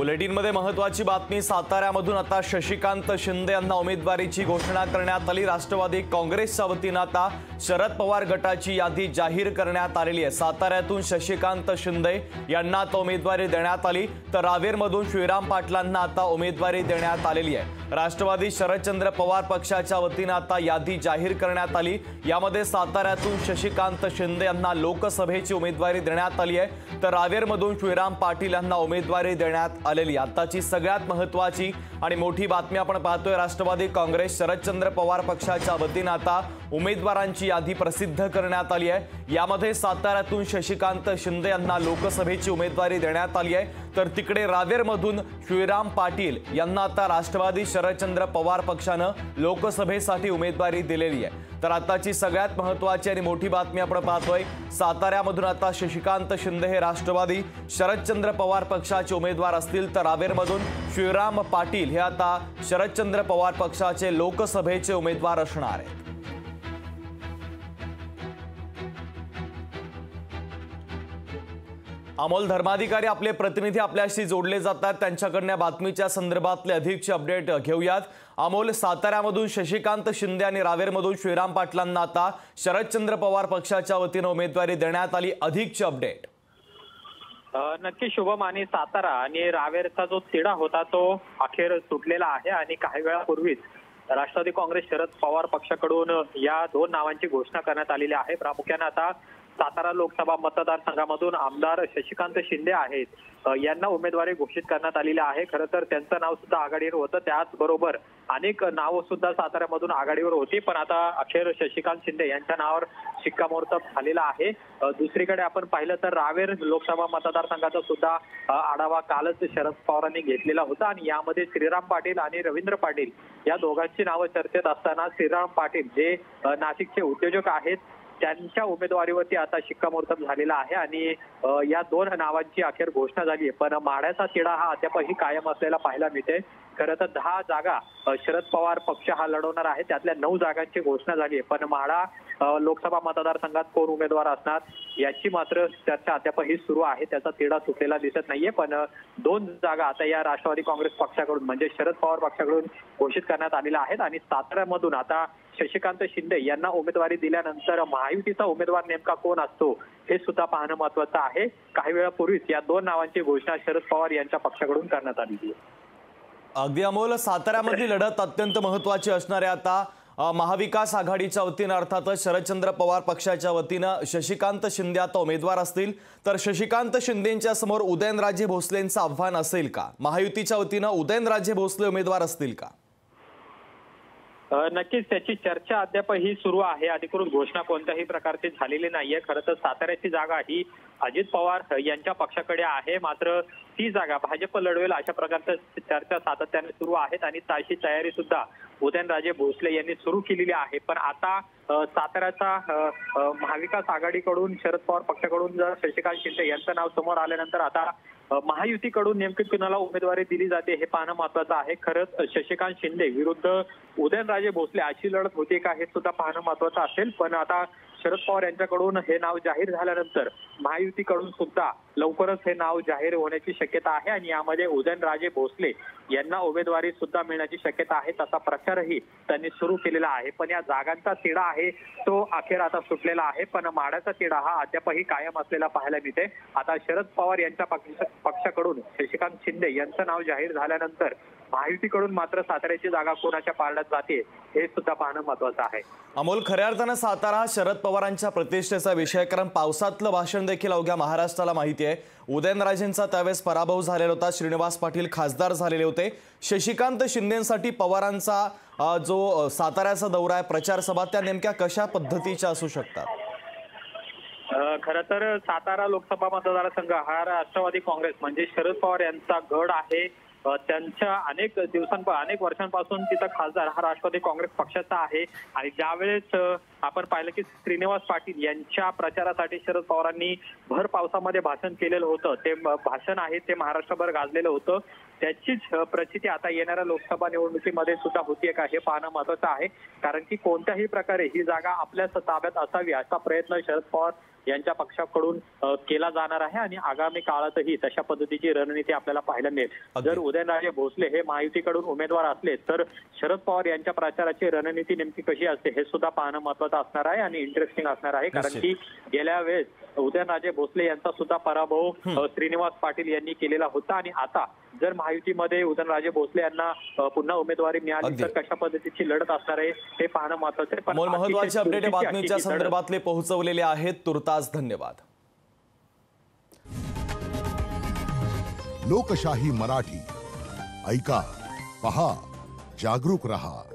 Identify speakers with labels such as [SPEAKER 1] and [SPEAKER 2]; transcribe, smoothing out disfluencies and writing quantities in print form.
[SPEAKER 1] बुलेटिनमध्ये महत्त्वाची बातमी। साताऱ्यामधून आता शशिकांत शिंदे यांना उमेदवारीची घोषणा करण्यात आली। राष्ट्रवादी काँग्रेसच्या वतीने आता शरद पवार गटाची यादी जाहीर करण्यात आलेली आहे। साताऱ्यातून शशिकांत शिंदे यांना आता उमेदवारी देण्यात आली, तर रावेरमधून श्रीराम पाटलांना आता उमेदवारी देण्यात आलेली आहे। राष्ट्रवादी शरदचंद्र पवार पक्षाच्या वतीने आता यादी जाहीर करण्यात आली। यामध्ये साताऱ्यातून शशिकांत शिंदे यांना लोकसभेची उमेदवारी देण्यात आली आहे, तर रावेरमधून श्रीराम पाटील यांना उमेदवारी देण्यात आलेली। आताची सगळ्यात महत्त्वाची आणि मोठी बातमी आपण पाहतोय। राष्ट्रवादी काँग्रेस शरदचंद्र पवार पक्षाच्या वतीने आता उमेदवारांची यादी प्रसिद्ध करण्यात आली आहे। यामध्ये साताऱ्यातून शशिकांत शिंदे यांना लोकसभेची उमेदवारी देण्यात आली आहे, तर तिकडे रावेरमधून श्रीराम पाटील यांना आता राष्ट्रवादी शरदचंद्र पवार पक्षानं लोकसभेसाठी उमेदवारी दिलेली आहे। तर आताची सगळ्यात महत्त्वाची आणि मोठी बातमी आपण पाहतोय। साताऱ्यामधून आता शशिकांत शिंदे हे राष्ट्रवादी शरदचंद्र पवार पक्षाचे उमेदवार असतील, तर रावेरमधून श्रीराम पाटील हे आता शरदचंद्र पवार पक्षाचे लोकसभेचे उमेदवार असणार आहेत। अमोल धर्माधिकारी आपले प्रतिनिधी आपल्याशी जोडले जातात, त्यांच्याकडून बातमीच्या संदर्भातले अधिकचे अपडेट घेऊयात। अमोल, साताऱ्यामधून शशिकांत शिंदे आणि रावेरमधून श्रीराम पाटलांना आता शरदचंद्र पवार पक्षाच्या वतीने उमेदवारी देण्यात आली, अधिकचे अपडेट।
[SPEAKER 2] नक्की शुभम, आणि सातारा आणि रावेरचा जो तिढा होता तो अखेर सुटलेला आहे आणि काही वेळापूर्वीच राष्ट्रवादी काँग्रेस शरद पवार पक्षाकडून या दोन नावांची घोषणा करण्यात आलेली आहे। प्रामुख्याने आता सातारा लोकसभा मतदारसंघामधून आमदार शशिकांत शिंदे आहेत यांना उमेदवारी घोषित करण्यात आलेली आहे। खरं तर त्यांचं नाव सुद्धा आघाडीवर होतं, त्याचबरोबर अनेक नावं सुद्धा साताऱ्यामधून आघाडीवर होती, पण आता अखेर शशिकांत शिंदे यांच्या नावावर शिक्कामोर्तब झालेला आहे। दुसरीकडे आपण पाहिलं तर रावेर लोकसभा मतदारसंघाचा सुद्धा आढावा कालच शरद पवारांनी घेतलेला होता आणि यामध्ये श्रीराम पाटील आणि रवींद्र पाटील या दोघांची नावं चर्चेत असताना श्रीराम पाटील जे नाशिकचे उद्योजक आहेत त्यांच्या उमेदवारीवरती आता शिक्कामोर्तब झालेला आहे आणि या दोन नावांची अखेर घोषणा झाली आहे। पण माढ्याचा तिढा हा अद्यापही कायम असलेला पाहायला मिळते। खरं तर 10 जागा शरद पवार पक्ष हा लढवणार आहे, त्यातल्या 9 जागांची घोषणा झाली आहे, पण माढा लोकसभा मतदारसंघात कोण उमेदवार असणार याची मात्र चर्चा अद्यापही सुरू आहे। त्याचा तिढा सुटलेला दिसत नाहीये, पण 2 जागा आता या राष्ट्रवादी काँग्रेस पक्षाकडून म्हणजे शरद पवार पक्षाकडून घोषित करण्यात आलेल्या आहेत आणि साताऱ्यामधून आता शशिकांत शिंदे यांना उमेदवारी दिल्यानंतर महायुतीचा उमेदवार नेमका कोण असतो हे सुद्धा पाहणं महत्त्वाचं आहे। काही वेळापूर्वीच या 2 नावांची घोषणा शरद पवार यांच्या पक्षाकडून करण्यात आलेली आहे।
[SPEAKER 1] अगदी अमोल, साताऱ्यामधली लढत अत्यंत महत्त्वाची असणार आहे। आता महाविकास आघाडीच्या वतीनं अर्थातच शरदचंद्र पवार पक्षाच्या वतीनं शशिकांत शिंदे आता उमेदवार असतील, तर शशिकांत शिंदेंच्या समोर उदयनराजे भोसलेंचं आव्हान असेल का? महायुतीच्या वतीनं उदयनराजे भोसले उमेदवार असतील का?
[SPEAKER 2] नक्कीच त्याची चर्चा अद्यापही सुरू आहे। अधिकृत घोषणा कोणत्याही प्रकारची झालेली नाहीये। खरं तर साताऱ्याची जागा ही अजित पवार यांच्या पक्षाकडे आहे, मात्र ती जागा भाजप लढवेल अशा प्रकारच्या चर्चा सातत्याने सुरू आहेत आणि तशी तयारी सुद्धा उदयनराजे भोसले यांनी सुरू केलेली आहे। पण आता साताऱ्याचा महाविकास आघाडीकडून शरद पवार पक्षाकडून जर शशिकांत शिंदे यांचं नाव समोर आल्यानंतर आता महायुतीकडून नेमकी कुणाला उमेदवारी दिली जाते हे पाहणं महत्त्वाचं आहे। खरंच शशिकांत शिंदे विरुद्ध उदयनराजे भोसले अशी लढत होते का हे सुद्धा पाहणं महत्त्वाचं असेल, पण आता शरद पवार यांच्याकडून हे नाव जाहीर झाल्यानंतर महायुतीकडून सुद्धा लवकरच हे नाव जाहीर होण्याची शक्यता आहे आणि यामध्ये उदयनराजे भोसले यांना उमेदवारी सुद्धा मिळण्याची शक्यता आहे। तसा प्रचारही त्यांनी सुरू केलेला आहे, पण या जागांचा तिढा आहे तो अखेर आता सुटलेला आहे, पण माढ्याचा तिढा हा अद्यापही कायम असलेला पाहायला मिळते। आता शरद पवार यांच्या पक्षाकडून शशिकांत शिंदे यांचं नाव जाहीर झाल्यानंतर महायुतीकडून मात्र साताऱ्याची जागा कोणाच्या पारड्यात जाते हे सुद्धा पाहणं महत्त्वाचं आहे।
[SPEAKER 1] अमोल, खऱ्या अर्थानं सातारा हा शरद पवारांच्या प्रतिष्ठेचा विषय, कारण पावसातलं भाषण देखील अवघ्या महाराष्ट्राला माहिती आहे। उदयनराजेंचा त्यावेळेस पराभव झालेला होता, श्रीनिवास पाटील खासदार झालेले होते। शशिकांत शिंदेंसाठी पवारांचा जो साताऱ्याचा दौरा आहे, प्रचार सभा, त्या नेमक्या कशा पद्धतीच्या असू शकतात?
[SPEAKER 2] खरं तर सातारा लोकसभा मतदारसंघ हा राष्ट्रवादी काँग्रेस म्हणजे शरद पवार यांचा गड आहे। त्यांच्या अनेक वर्षांपासून तिथं खासदार हा राष्ट्रवादी काँग्रेस पक्षाचा आहे आणि ज्यावेळेस आपण पाहिलं की श्रीनिवास पाटील यांच्या प्रचारासाठी शरद पवारांनी भर पावसामध्ये भाषण केलेलं होतं, ते भाषण आहे ते महाराष्ट्रभर गाजलेलं होतं। त्याचीच प्रचिती आता येणाऱ्या लोकसभा निवडणुकीमध्ये सुद्धा होतीये का हे पाहणं महत्त्वाचं आहे, कारण की कोणत्याही प्रकारे ही जागा आपल्याच ताब्यात असावी असा प्रयत्न शरद पवार यांच्या पक्षाकडून केला जाणार आहे आणि आगामी काळातही तशा पद्धतीची रणनीती आपल्याला पाहायला मिळेल. जर उदयनराजे भोसले हे महायुतीकडून उमेदवार असले तर शरद पवार यांच्या प्रचाराची रणनीती नेमकी कशी असते हे सुद्धा पाहणं महत्त्वाचं असणार आहे आणि इंटरेस्टिंग असणार आहे. कारण की गेल्या वेळेस उदयनराजे भोसले यांचा सुद्धा पराभव श्रीनिवास पाटील यांनी केलेला होता आणि आता जर महायुतीमध्ये उदयनराजे भोसले यांना पुन्हा उमेदवारी मिळाली तर कशा पद्धतीची लढत असणार आहे हे पाहणं महत्त्वाचं आहे.
[SPEAKER 1] अमोल, महत्त्वाचे अपडेट बातमीच्या संदर्भातले पोहोचवलेले आहेत. तुर्तास धन्यवाद.
[SPEAKER 3] लोकशाही मराठी ऐका, पहा, जागरूक रहा.